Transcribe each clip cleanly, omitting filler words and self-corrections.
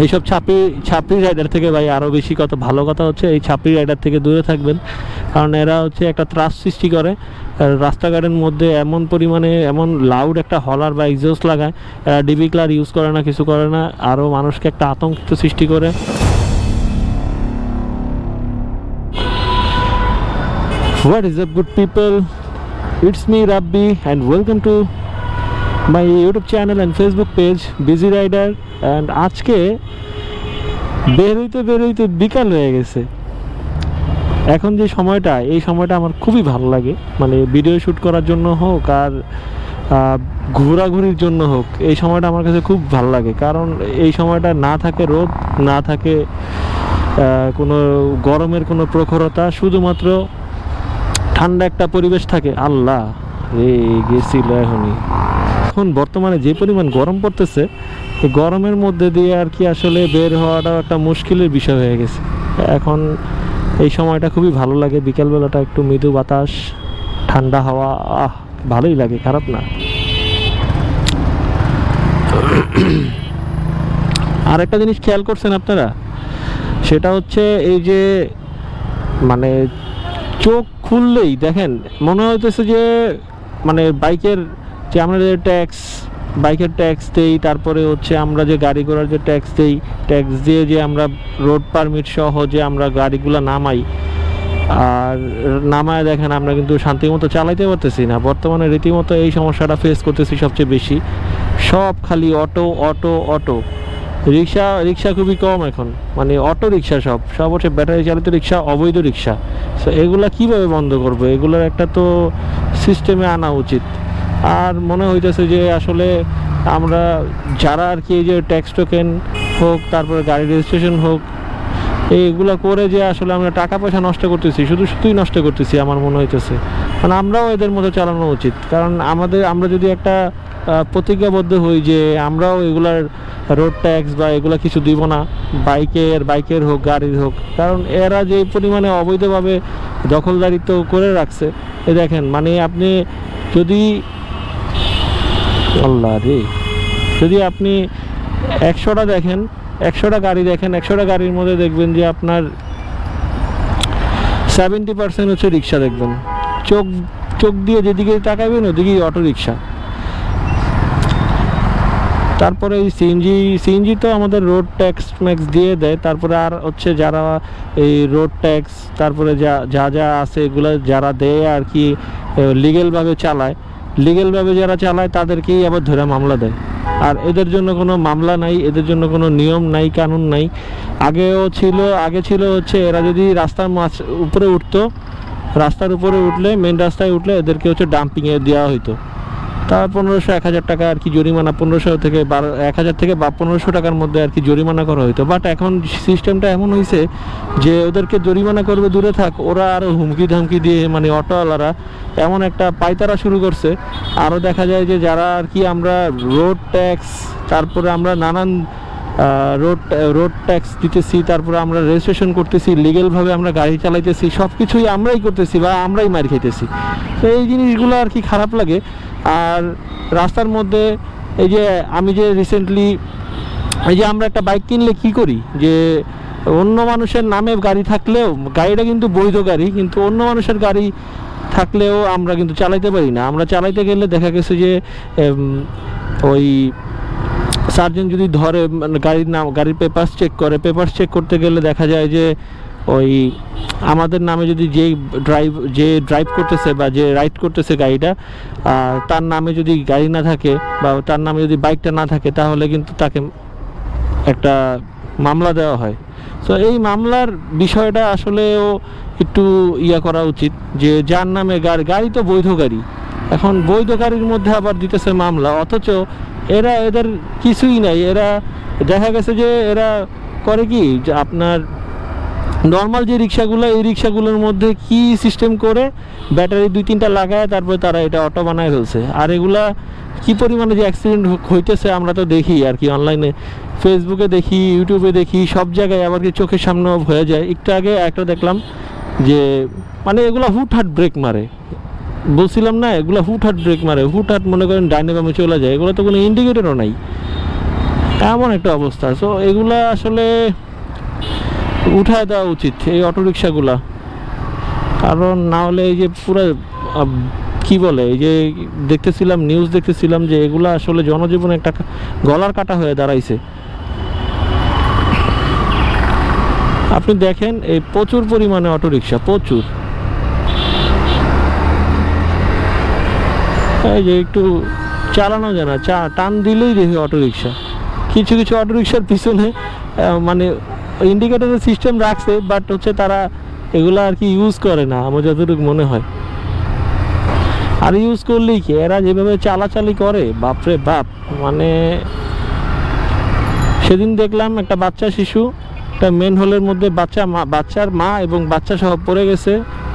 এইসব ছাপড়ি রাইডার থেকে ভাই আরও বেশি ভালো কথা হচ্ছে এই ছাপড়ি রাইডার থেকে দূরে থাকবেন, কারণ এরা হচ্ছে একটা ত্রাস সৃষ্টি করে। রাস্তাঘাটের মধ্যে এমন পরিমাণে এমন লাউড একটা হলার বা এক্সস্ট লাগায়, এরা ডিবি ক্লার ইউজ করে না, কিছু করে না, আরও মানুষকে একটা আতঙ্কিত সৃষ্টি করে। What is up good people, it's me Rabbi and welcome to my YouTube channel and Facebook page Busy Rider। and আজকে বেরোইতে বিকাল হয়ে গেছে। এখন যে সময়টা, এই সময়টা আমার খুবই ভালো লাগে, মানে ভিডিও শ্যুট করার জন্য হোক আর ঘোরাঘুরির জন্য হোক, এই সময়টা আমার কাছে খুব ভালো লাগে। কারণ এই সময়টা না থাকে রোদ, না থাকে কোনো গরমের কোনো প্রখরতা, শুধুমাত্র ঠান্ডা একটা পরিবেশ থাকে। আল্লাহ রে গেছিল এখন বর্তমানে যে পরিমাণ গরম পড়তেছে, এই গরমের মধ্যে দিয়ে আর কি আসলে বের হওয়াটাও একটা মুশকিলের বিষয় হয়ে গেছে। এখন এই সময়টা খুবই ভালো লাগে, বিকালবেলাটা একটু মৃদু বাতাস, ঠান্ডা হাওয়া, ভালোই লাগে, খারাপ না। আর একটা জিনিস খেয়াল করছেন আপনারা, সেটা হচ্ছে এই যে মানে চোখ খুললেই দেখেন মনে হইতেছে যে মানে বাইকের যে আমরা যে বাইকের ট্যাক্স দেই, তারপরে হচ্ছে আমরা যে গাড়ি ঘোড়ার যে ট্যাক্স দেই, ট্যাক্স দিয়ে যে আমরা রোড পারমিট সহ যে আমরা গাড়িগুলো নামাই, আর নামায় দেখেন আমরা কিন্তু শান্তিমতো চালাইতে পারতেছি না। বর্তমানে রীতিমতো এই সমস্যাটা ফেস করতেছি সবচেয়ে বেশি। সব খালি অটো রিক্সা খুবই কম এখন, মানে অটো রিক্সা সব হচ্ছে ব্যাটারি চালিত রিক্সা, অবৈধ রিক্সা। সো এগুলা কীভাবে বন্ধ করবো? এগুলোর একটা তো সিস্টেমে আনা উচিত। আর মনে হইতেছে যে আসলে আমরা যারা আর কি এই যে ট্যাক্স টোকেন হোক, তারপরে গাড়ি রেজিস্ট্রেশন হোক, এইগুলো করে যে আসলে আমরা টাকা পয়সা নষ্ট করতেছি, শুধুই নষ্ট করতেছি আমার মনে হইতেছে। মানে আমরাও এদের মতো চালানো উচিত। কারণ আমরা যদি একটা প্রতিজ্ঞাবদ্ধ হই যে আমরাও এগুলার রোড ট্যাক্স বা এগুলা কিছু দিব না, বাইকের হোক গাড়ির হোক। কারণ এরা যে পরিমাণে অবৈধভাবে দখলদারিত্ব করে রাখছে, এ দেখেন মানে আপনি যদি যদি আপনি 100টা দেখেন, 100টা গাড়ি দেখেন, 100টা গাড়ির মধ্যে দেখবেন যে আপনার 70% হচ্ছে রিক্সা। দেখবেন চোখ দিয়ে যেদিকে তাকাবেন ওদিকেই অটো রিক্সা। তারপরে এই সিএনজি তো আমাদের রোড ট্যাক্স দিয়ে দেয়। তারপরে আর হচ্ছে যারা এই রোড ট্যাক্স, তারপরে যা আছে এগুলো যারা দেয় আর কি লিগেলভাবে যারা চালায় তাদেরকেই আবার ধরে মামলা দেয়। আর এদের জন্য কোনো মামলা নাই, এদের জন্য কোনো নিয়ম নাই, কানুন নাই। আগে ছিল হচ্ছে এরা যদি রাস্তার উপরে উঠতো, রাস্তার উপরে উঠলে, মেন রাস্তায় উঠলে এদেরকে হচ্ছে ডাম্পিংয়ে দেওয়া হইতো। তার 1500-1000 টাকা আর কি জরিমানা, 1500 থেকে 1000 থেকে 1500 টাকার মধ্যে আর কি জরিমানা করা হইতো। বাট এখন সিস্টেমটা এমন হয়েছে যে ওদেরকে জরিমানা করবে দূরে থাক, ওরা আরও হুমকি ধামকি দিয়ে মানে অটোওয়ালারা এমন একটা পায়তারা শুরু করছে। আরও দেখা যায় যে যারা আর কি আমরা রোড ট্যাক্স, তারপরে আমরা নানান রোড ট্যাক্স দিতেছি, তারপরে আমরা রেজিস্ট্রেশন করতেছি, লিগেলভাবে আমরা গাড়ি চালাইতেছি, সব কিছুই আমরাই করতেছি বা আমরাই মার খাইতেছি। তো এই জিনিসগুলো আর কি খারাপ লাগে। আর রাস্তার মধ্যে এই যে আমি যে রিসেন্টলি এই যে আমরা একটা বাইক কিনলে কি করি, যে অন্য মানুষের নামে গাড়ি থাকলেও, গাড়িটা কিন্তু বৈধ গাড়ি, কিন্তু অন্য মানুষের গাড়ি থাকলেও আমরা কিন্তু চালাইতে পারি না। আমরা চালাইতে গেলে দেখা গেছে যে ওই সার্জেন্ট যদি ধরে, মানে গাড়ির পেপারস চেক করতে গেলে দেখা যায় যে ওই আমাদের নামে যদি যে ড্রাইভ করতেছে বা যে রাইড করতেছে গাড়িটা, তার নামে যদি গাড়ি না থাকে বা তার নামে যদি বাইকটা না থাকে, তাহলে কিন্তু তাকে একটা মামলা দেওয়া হয়। সো এই মামলার বিষয়টা আসলেও একটু করা উচিত, যে যার নামে গাড়ি তো বৈধ গাড়ি, এখন বৈধ গাড়ির মধ্যে আবার দিতেছে মামলা, অথচ এদের কিছুই নাই। এরা দেখা গেছে যে এরা করে কি, যে আপনার নর্মাল যে রিক্সাগুলো, এই রিক্সাগুলোর মধ্যে কি সিস্টেম করে ব্যাটারি 2-3টা লাগায় তারপরে তারা এটা অটো বানায় ফেলছে। আর এগুলা কি পরিমাণে যে অ্যাক্সিডেন্ট হইতেছে আমরা তো দেখি আর কি, অনলাইনে, ফেসবুকে দেখি, ইউটিউবে দেখি, সব জায়গায় আবার কি চোখের সামনে হয়ে যায়। একটু আগে একটা দেখলাম যে মানে এগুলা হুটহাট ব্রেক মারে, বলছিলাম না, এগুলো হুটহাট ব্রেক মারে, হুটহাট মনে করেন ডাইনে বামে চলে যায়। এগুলো তো কোনো ইন্ডিকেটরও নাই। এমন একটা অবস্থা। সো এগুলা আসলে উঠায় দেওয়া উচিত এই অটোরিকশাগুলা, কারণ না হলে এই যে পুরো কি বলে, এই যে দেখতেছিলাম নিউজ দেখতেছিলাম যে এগুলা আসলে জনজীবনে একটা গলার কাটা হয়ে দাঁড়াইছে। আপনি দেখেন এই প্রচুর পরিমাণে অটোরিকশা, প্রচুর। এই যে একটু চালানো যায় না, টান দিলেই দেখি অটোরিকশা। কিছু কিছু অটোরিকশার পিছনে মানে ইন্ডিকেটরের সিস্টেম রাখছে, বাট হচ্ছে তারা এগুলো আর কি ইউজ করে না আমার যতটুকু মনে হয়। আর ইউজ করলেই কি, এরা যেভাবে চালাচালি করে বাপরে বাপ, মানে সেদিন দেখলাম একটা বাচ্চা শিশু একটা মেন হোলের মধ্যে বাচ্চার মা এবং বাচ্চা সহ পড়ে গেছে,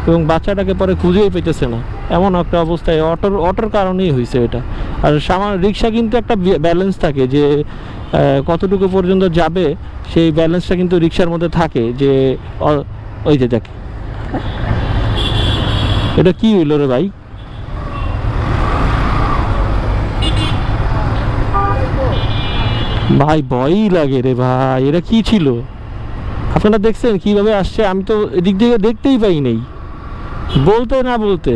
এবং বাচ্চাটাকে পরে খুঁজেই পেতেছে না। এমন একটা অবস্থায় অটোর কারণেই হয়েছে এটা। আর রিক্সা কিন্তু একটা ব্যালেন্স থাকে যে কতটুকু পর্যন্ত যাবে, সেই ব্যালেন্সটা কিন্তু রিক্সার মধ্যে থাকে। যে ওই যে দেখ, এটা কি হইল রে ভাই? ভাই ভয়ই লাগে রে ভাই, এটা কি ছিল? আপনারা দেখছেন কিভাবে আসছে? আমি তো এদিক থেকে দেখতেই পাই নাই, বলতে না বলতে।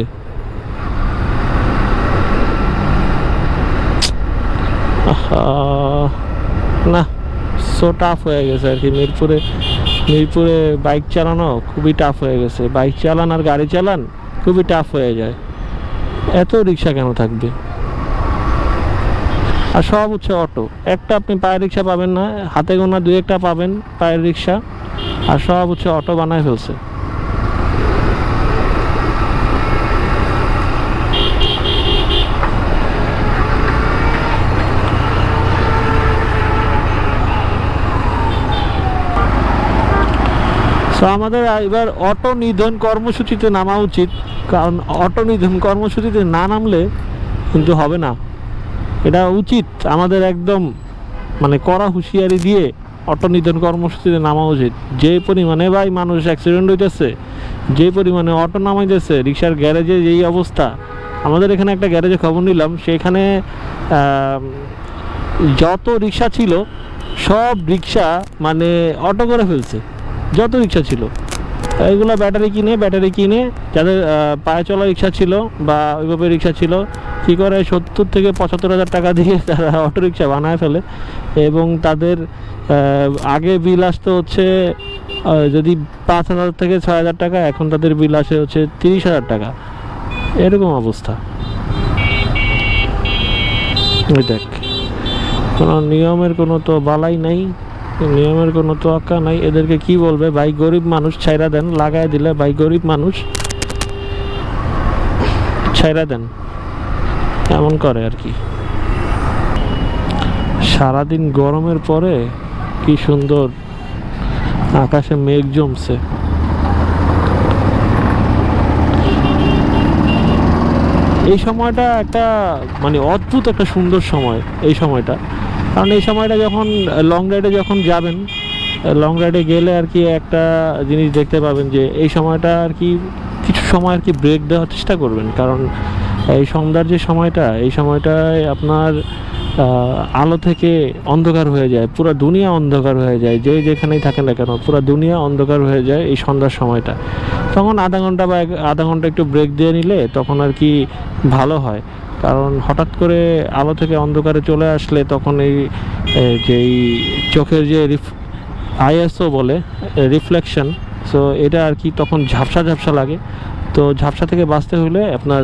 না, সো টাফ হয়ে গেছে আর কি। মিরপুরে বাইক চালানো খুবই টাফ হয়ে গেছে। বাইক চালান আর গাড়ি চালান খুবই টাফ হয়ে যায়। এত রিক্সা কেন থাকবে? আর সব হচ্ছে অটো। একটা আপনি পায়ের রিক্সা পাবেন না, হাতে গোনা 2-1টা পাবেন পায়ের রিক্সা, আর সব হচ্ছে অটো বানায় ফেলছে। তো আমাদের এবার অটো নিধন কর্মসূচিতে নামা উচিত, কারণ অটো নিধন কর্মসূচিতে না নামলে কিন্তু হবে না। এটা উচিত আমাদের একদম মানে কড়া হুঁশিয়ারি দিয়ে অটো নিধন কর্মসূচিতে নামা উচিত। যে পরিমাণে ভাই মানুষ অ্যাক্সিডেন্ট হইতেছে, যে পরিমাণে অটো নামাইতেছে, রিক্সার গ্যারেজে যেই অবস্থা। আমাদের এখানে একটা গ্যারেজে খবর নিলাম, সেখানে যত রিক্সা ছিল সব রিক্সা মানে অটো করে ফেলছে। যত রিক্সা ছিল এইগুলো ব্যাটারি কিনে যাদের পায়ে চলা রিক্সা ছিল বা ওইভাবে রিক্সা ছিল, কী করে 70 থেকে 75 হাজার টাকা দিয়ে তারা অটো রিক্সা বানায় ফেলে। এবং তাদের আগে বিল আসতো হচ্ছে যদি 5,000 থেকে 6,000 টাকা, এখন তাদের বিল আসে হচ্ছে 30,000 টাকা। এরকম অবস্থা। দেখ, কোনো নিয়মের কোনো তো বালাই নাই, নিয়মের কোনো তোয়াক্কা নাই। এদেরকে কি বলবে? ভাই গরিব মানুষ, ছাইরা দেন, লাগাই দিলে ভাই গরিব মানুষ ছাইরা দেন, এমন করে আর কি। সারাদিন গরমের পরে কি সুন্দর আকাশে মেঘ জমছে। এই সময়টা একটা মানে অদ্ভুত একটা সুন্দর সময় এই সময়টা। কারণ এই সময়টা যখন লং রাইডে যখন যাবেন, লং রাইডে গেলে আর কি একটা জিনিস দেখতে পাবেন যে এই সময়টা আর কি কিছু সময় আর কি ব্রেক দেওয়ার চেষ্টা করবেন। কারণ এই সন্ধ্যার যে সময়টা, এই সময়টায় আপনার আলো থেকে অন্ধকার হয়ে যায়, পুরো দুনিয়া অন্ধকার হয়ে যায়। যে যেখানেই থাকেন না কেন পুরো দুনিয়া অন্ধকার হয়ে যায় এই সন্ধ্যার সময়টা। তখন আধা ঘন্টা একটু ব্রেক দিয়ে নিলে তখন আর কি ভালো হয়। কারণ হঠাৎ করে আলো থেকে অন্ধকারে চলে আসলে তখন এই যেই চোখের যে আইএসও বলে রিফ্লেকশন, সো এটা আর কি তখন ঝাপসা লাগে। তো ঝাপসা থেকে বাঁচতে হলে আপনার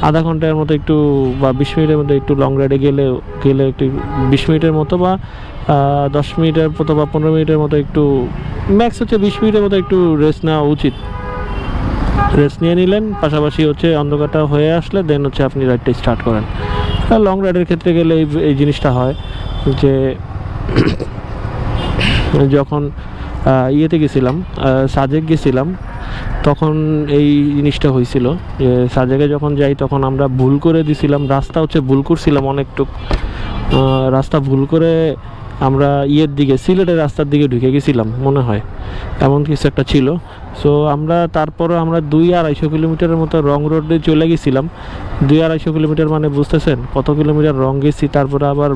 আধা ঘন্টার মতো একটু বা 20 মিনিটের মতো একটু লং রাইডে গেলে একটু 20 মিনিটের মতো বা 10 মিনিটের মতো বা 15 মিনিটের মতো একটু, ম্যাক্স হচ্ছে 20 মিনিটের মতো একটু রেস্ট নেওয়া উচিত। রেস্ট নিয়ে নিলেন, পাশাপাশি হচ্ছে অন্ধকারটা হয়ে আসলে দেন হচ্ছে আপনি রাইডটা স্টার্ট করেন। লং রাইডের ক্ষেত্রে গেলে এই জিনিসটা হয় যে যখন ইয়েতে গেছিলাম, সাজেক গেছিলাম, তখন এই জিনিসটা হয়েছিল যে সাজেকে যখন যাই তখন আমরা ভুল করে দিছিলাম, রাস্তা হচ্ছে ভুল করছিলাম অনেকটুক, রাস্তা ভুল করে আমরা ইয়ের দিকে সিলেটের রাস্তার দিকে ঢুকে গেছিলাম মনে হয়, এমন কিছু একটা ছিল। সো আমরা তারপরে আমরা 200-250 কিলোমিটারের মতো রং রোডে চলে গেছিলাম। 200-250 কিলোমিটার মানে বুঝতেছেন কত কিলোমিটার রং গেছি, তারপরে আবার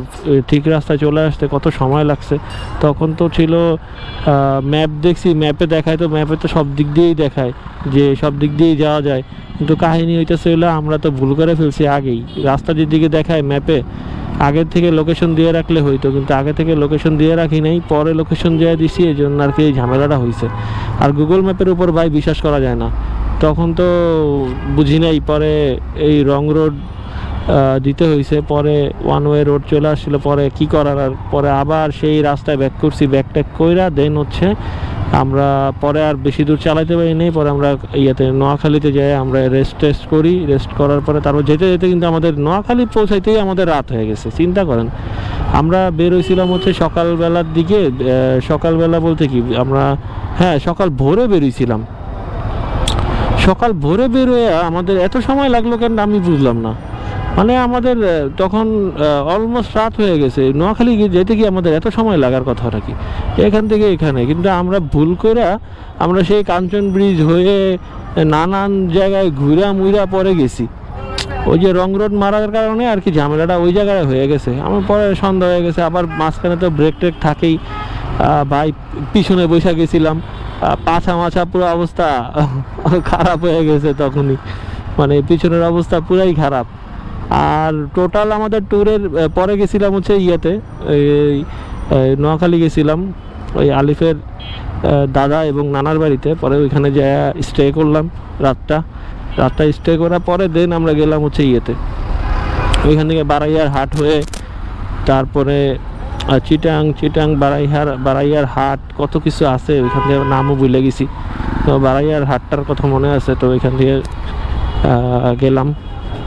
ঠিক রাস্তায় চলে আসতে কত সময় লাগছে। তখন তো ছিল ম্যাপ দেখছি, ম্যাপে দেখায়, তো ম্যাপে তো সব দিক দিয়েই দেখায় যে সব দিক দিয়েই যাওয়া যায়, কিন্তু কাহিনী হইতেছে হলো আমরা তো ভুল করে ফেলছি আগেই। রাস্তা যেদিকে দেখায় ম্যাপে আগের থেকে লোকেশন দিয়ে রাখলে হইতো, কিন্তু আগে থেকে লোকেশন দিয়ে রাখি নাই, পরে লোকেশন দিয়ে দিছি, এই জন্য আর কি এই ঝামেলাটা হয়েছে। আর গুগল ম্যাপের উপর ভাই বিশ্বাস করা যায় না, তখন তো বুঝি নাই, পরে এই রং রোড দিতে হয়েছে, পরে ওয়ান ওয়ে রোড চলে আসছিলো, পরে কি করার, আর পরে আবার সেই রাস্তায় ব্যাক করছি, ব্যাক ট্যাক কইরা দেন হচ্ছে আমরা পরে আর বেশি দূর চালাতে পারি নাই। পরে আমরা ইয়েতে নোয়াখালীতে যাই, আমরা রেস্ট করি, রেস্ট করার পরে তারপর যেতে যেতে কিন্তু আমাদের নোয়াখালী পৌঁছাইতেই আমাদের রাত হয়ে গেছে। চিন্তা করেন, আমরা বের হয়েছিলাম হচ্ছে সকালবেলার দিকে, সকালবেলা বলতে কি আমরা সকাল ভোরে বেরিয়েছিলাম। সকাল ভোরে বের হয়ে আমাদের এত সময় লাগলো কেন আমি বুঝলাম না, মানে আমাদের তখন অলমোস্ট রাত হয়ে গেছে। নোয়াখালী যেতে কি আমাদের এত সময় লাগার কথা নাকি এখান থেকে এখানে, কিন্তু আমরা ভুল করে আমরা সেই কাঞ্চন ব্রিজ হয়ে নানান জায়গায় ঘুরা মুইরা পরে গেছি। ওই যে রং রোড মারার কারণে আর কি ঝামেলাটা ওই জায়গায় হয়ে গেছে। আমার পরে সন্ধ্যা হয়ে গেছে, আবার মাঝখানে তো ব্রেক ট্রেক থাকেই। ভাই পিছনে বসে গেছিলাম, পাছা মাছা পুরো অবস্থা খারাপ হয়ে গেছে তখনই, মানে পিছনের অবস্থা পুরাই খারাপ। আর টোটাল আমাদের ট্যুরের পরে গেছিলাম হচ্ছে ইয়েতে, এই নোয়াখালী গেছিলাম ওই আলিফের দাদা এবং নানার বাড়িতে। পরে ওইখানে যায় স্টে করলাম রাতটা স্টে করার পরে দেন আমরা গেলাম হচ্ছে ইয়েতে, ওইখান থেকে বারাইয়ার হাট হয়ে তারপরে চিটাং বারাইয়ার হাট, কত কিছু আছে ওইখান থেকে, নামও ভুলে গেছি। তো বারাইয়ার হাটটার কথা মনে আছে। তো ওইখান থেকে গেলাম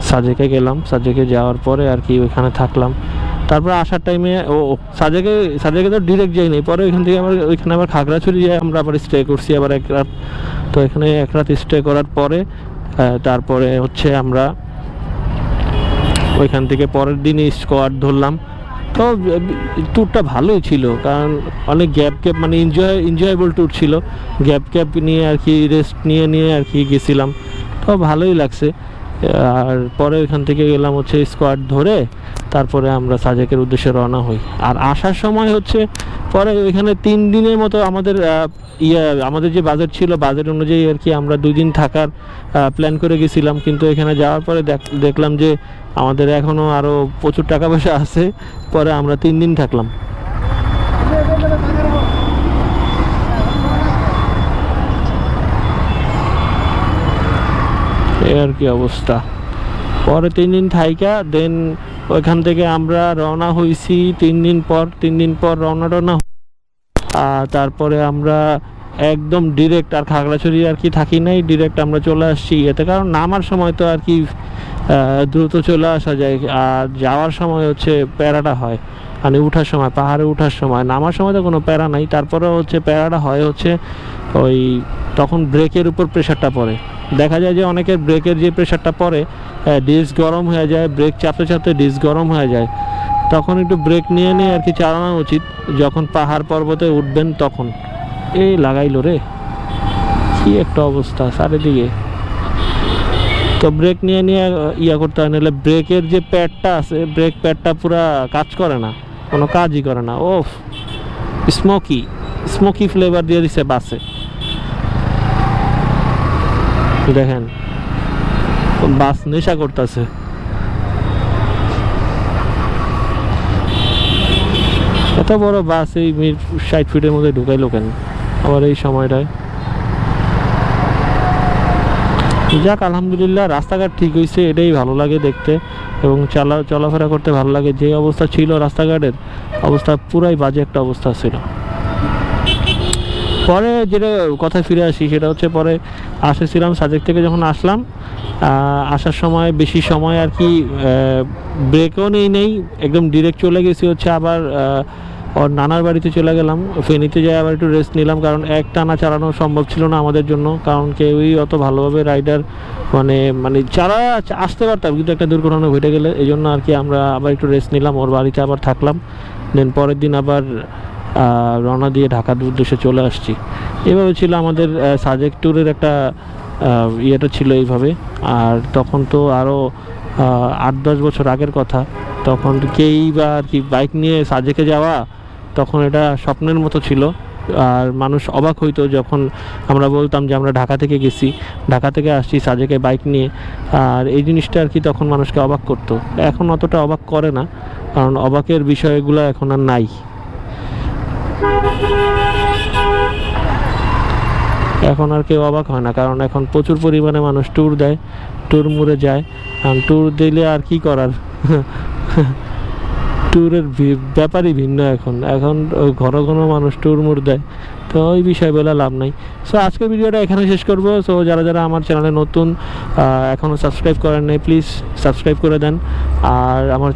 সাজেকে, সাজেকে যাওয়ার পরে আর কি ওইখানে থাকলাম। তারপর আসার টাইমে সাজেকে তো ডিরেক্ট যাইনি, পরে ওইখান থেকে ওইখানে আবার খাগড়াছড়ি যাই আমরা আবার স্টে করছি আবার এক রাত। তো এখানে এক রাত স্টে করার পরে তারপরে হচ্ছে আমরা ওইখান থেকে পরের দিনই স্কোয়াড ধরলাম। তো ট্যুরটা ভালোই ছিল, কারণ অনেক গ্যাপ মানে এনজয়েবল ট্যুর ছিল। গ্যাপ নিয়ে আর কি রেস্ট নিয়ে আর কি গেছিলাম, তো ভালোই লাগছে। আর পরে ওইখান থেকে গেলাম হচ্ছে স্কোয়াড ধরে, তারপরে আমরা সাজেকের উদ্দেশ্যে রওনা হই। আর আসার সময় হচ্ছে পরে ওইখানে 3 দিনের মতো আমাদের আমাদের যে বাজেট ছিল, বাজেট অনুযায়ী আর কি আমরা 2 দিন থাকার প্ল্যান করে গেছিলাম। কিন্তু এখানে যাওয়ার পরে দেখলাম যে আমাদের এখনও আরও প্রচুর টাকা পয়সা আছে, পরে আমরা 3 দিন থাকলাম। এই আর কি অবস্থা। পরে 3 দিন থাইকা দেন ওইখান থেকে আমরা রওনা হয়েছি 3 দিন পর রওনা। তারপরে আমরা একদম ডিরেক্ট আর খাগড়াছড়ি আর কি থাকি নাই, ডিরেক্ট আমরা চলে আসছি এতে, কারণ নামার সময় তো আর কি দ্রুত চলে আসা যায়, আর যাওয়ার সময় হচ্ছে প্যারাটা হয়, মানে উঠার সময়, পাহাড়ে উঠার সময়। নামার সময় তো কোনো প্যারা নাই, তারপরে হচ্ছে প্যারাটা হয় হচ্ছে ওই তখন ব্রেকের উপর প্রেশারটা পড়ে। দেখা যায় যে অনেকের ব্রেকের যে প্রেশারটা পড়ে, ডিস্ক গরম হয়ে যায়, ব্রেক চাপতে ডিস্ক গরম হয়ে যায়। তখন একটু ব্রেক নিয়ে আর কি চালানো উচিত যখন পাহাড় পর্বতে উঠবেন তখন। এই লাগাইলো রে, কি একটা অবস্থা চারিদিকে। তো ব্রেক নিয়ে ইয়া করতে হয়, নাহলে ব্রেকের যে প্যাডটা আছে, ব্রেক প্যাডটা পুরা কাজ করে না, কোনো কাজই করে না। ওফ, স্মোকি ফ্লেভার দিয়ে দিছে বাসে। দেখেন বাস নেশা করতেছে। এত বড় বাস এই 60 ফিটের মধ্যে ঢুকাইলো কেন আবার এই সময়টায়? যাক আলহামদুলিল্লাহ, রাস্তাঘাট ঠিক হয়েছে, এটাই ভালো লাগে দেখতে এবং চলাফেরা করতে ভালো লাগে। যে অবস্থা ছিল রাস্তাঘাটের অবস্থা, পুরাই বাজে একটা অবস্থা ছিল। পরে যেটা কথায় ফিরে আসি সেটা হচ্ছে, পরে আসেছিলাম সাজেক থেকে, যখন আসলাম আসার সময় বেশি সময় আর কি ব্রেকও নেই, একদম ডিরেক্ট চলে গেছি হচ্ছে আবার ওর নানার বাড়িতে চলে গেলাম। ফেনীতে যাই আবার একটু রেস্ট নিলাম, কারণ এক টানা চালানো সম্ভব ছিল না আমাদের জন্য, কারণ কেউই অত ভালোভাবে রাইডার মানে চালা আসতে পারতাম, কিন্তু একটা দুর্ঘটনা ঘটে গেলে এই জন্য আর কি আমরা আবার একটু রেস্ট নিলাম, ওর বাড়িতে আবার থাকলাম। দেন পরের দিন আবার রওনা দিয়ে ঢাকার উদ্দেশ্যে চলে আসছি। এভাবে ছিল আমাদের সাজেক ট্যুরের একটা ইয়েটা ছিল এইভাবে। আর তখন তো আরও 8-10 বছর আগের কথা, তখন কেই বা আর কি বাইক নিয়ে সাজেকে যাওয়া তখন এটা স্বপ্নের মতো ছিল। আর মানুষ অবাক হইতো যখন আমরা বলতাম যে আমরা ঢাকা থেকে গেছি, ঢাকা থেকে আসছি সাজেকে বাইক নিয়ে। আর এই জিনিসটা আর কি তখন মানুষকে অবাক করতো। এখন অতটা অবাক করে না, কারণ অবাকের বিষয়গুলো এখন আর নাই। এখন আর কেউ অবাক হয় না, কারণ এখন প্রচুর পরিমাণে মানুষ ট্যুর দেয়, ট্যুর মুড়ে যায়। কারণ ট্যুর দিলে আর কি করার, ট্যুরের ব্যাপারই ভিন্ন। এখন ঘন ঘন মানুষ ট্যুর মুড় দেয়, তো ওই বিষয় বলে লাভ নাই। সো আজকের ভিডিওটা এখানে শেষ করব। সো যারা যারা আমার চ্যানেলে নতুন, এখনও সাবস্ক্রাইব করেন নাই, প্লিজ সাবস্ক্রাইব করে দেন। আর আমার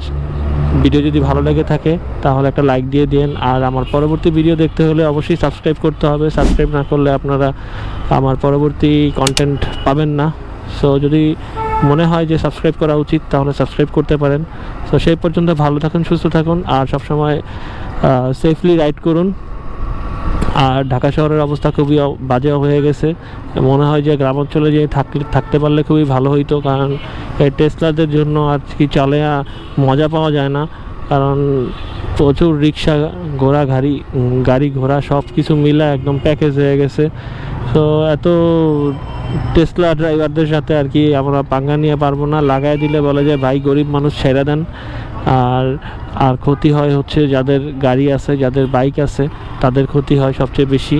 ভিডিও যদি ভালো লেগে থাকে তাহলে একটা লাইক দিয়ে দিন। আর আমার পরবর্তী ভিডিও দেখতে হলে অবশ্যই সাবস্ক্রাইব করতে হবে। সাবস্ক্রাইব না করলে আপনারা আমার পরবর্তী কন্টেন্ট পাবেন না। সো যদি মনে হয় যে সাবস্ক্রাইব করা উচিত তাহলে সাবস্ক্রাইব করতে পারেন। সো সেই পর্যন্ত ভালো থাকুন, সুস্থ থাকুন, আর সবসময় সেফলি রাইড করুন। আর ঢাকা শহরের অবস্থা খুবই বাজে হয়ে গেছে। মনে হয় যে গ্রাম অঞ্চলে যেয়ে থাকতে পারলে খুবই ভালো হইতো, কারণ এই টেসলাদের জন্য আর কি চলে মজা পাওয়া যায় না। কারণ প্রচুর রিক্সা, গাড়ি ঘোড়া সব কিছু মিলে একদম প্যাকেজ হয়ে গেছে। তো এত টেসলা ড্রাইভারদের সাথে আর কি আমরা পাঙ্গা নিয়ে পারবো না। লাগাই দিলে বলে যে ভাই গরিব মানুষ ছেড়ে দেন। আর ক্ষতি হয় হচ্ছে যাদের গাড়ি আছে, যাদের বাইক আছে, তাদের ক্ষতি হয় সবচেয়ে বেশি।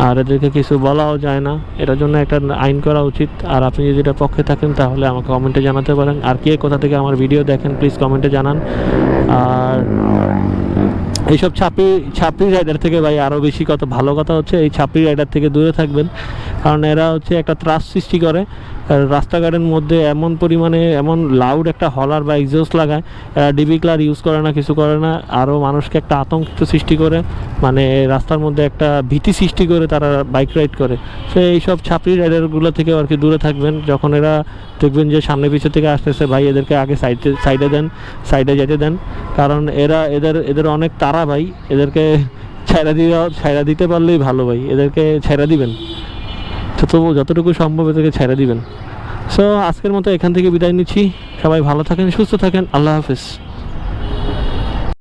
আর এদেরকে কিছু বলাও যায় না, এটার জন্য একটা আইন করা উচিত। আর আপনি যদি এটার পক্ষে থাকেন তাহলে আমাকে কমেন্টে জানাতে পারেন। আর কে কোথা থেকে আমার ভিডিও দেখেন প্লিজ কমেন্টে জানান। আর এইসব ছাপড়ি রাইডার থেকে ভাই আরও বেশি ভালো কথা হচ্ছে এই ছাপড়ি রাইডার থেকে দূরে থাকবেন, কারণ এরা হচ্ছে একটা ত্রাস সৃষ্টি করে। রাস্তাঘাটের মধ্যে এমন পরিমাণে এমন লাউড একটা হলার বা এক্সজস্ট লাগায়, ডিবি ক্লার ইউজ করে না, কিছু করে না, আরও মানুষকে একটা আতঙ্কিত সৃষ্টি করে, মানে রাস্তার মধ্যে একটা ভীতি সৃষ্টি করে তারা বাইক রাইড করে। সো এইসব ছাপড়ি রাইডারগুলো থেকে আর কি দূরে থাকবেন। যখন এরা দেখবেন যে সামনে পিছু থেকে আসতেছে, ভাই এদেরকে আগে সাইডে যেতে দেন, কারণ এদের অনেক তারা ভাই। এদেরকে ছাইড়া দিতে পারলেই ভালো ভাই, এদেরকে ছাইড়া দিবেন, তবু যতটুকু সম্ভব এদেরকে ছাইড়া দিবেন। সো আজকের মতো এখান থেকে বিদায় নিচ্ছি। সবাই ভালো থাকেন, সুস্থ থাকেন, আল্লাহ হাফেজ।